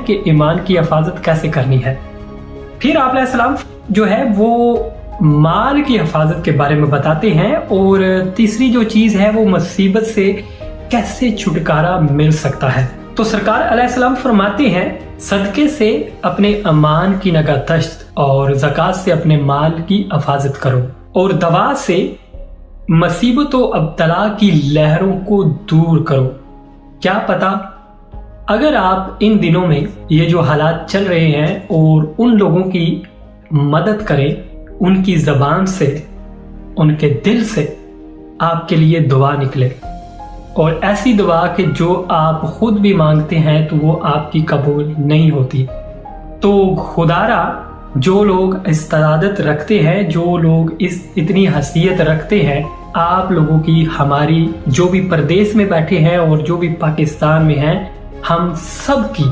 हैं कि ईमान की हिफाजत कैसे करनी है। फिर आप अलैहिस्सलाम जो है वो माल की हिफाजत के बारे में बताते हैं, और तीसरी जो चीज है वो मुसीबत से कैसे छुटकारा मिल सकता है। तो सरकार अलैहिस्सलाम फरमाते हैं, सदके से अपने अमान की नगहदश्त और ज़कात से अपने माल की हिफाजत करो, और दवा से मुसीबतों अब्तला की लहरों को दूर करो। क्या पता अगर आप इन दिनों में ये जो हालात चल रहे हैं और उन लोगों की मदद करें, उनकी ज़बान से, उनके दिल से आपके लिए दुआ निकले, और ऐसी दुआ कि जो आप खुद भी मांगते हैं तो वो आपकी कबूल नहीं होती। तो खुदारा जो लोग इस्तादत रखते हैं, जो लोग इतनी हसीयत रखते हैं, आप लोगों की, हमारी, जो भी परदेश में बैठे हैं और जो भी पाकिस्तान में हैं, हम सब की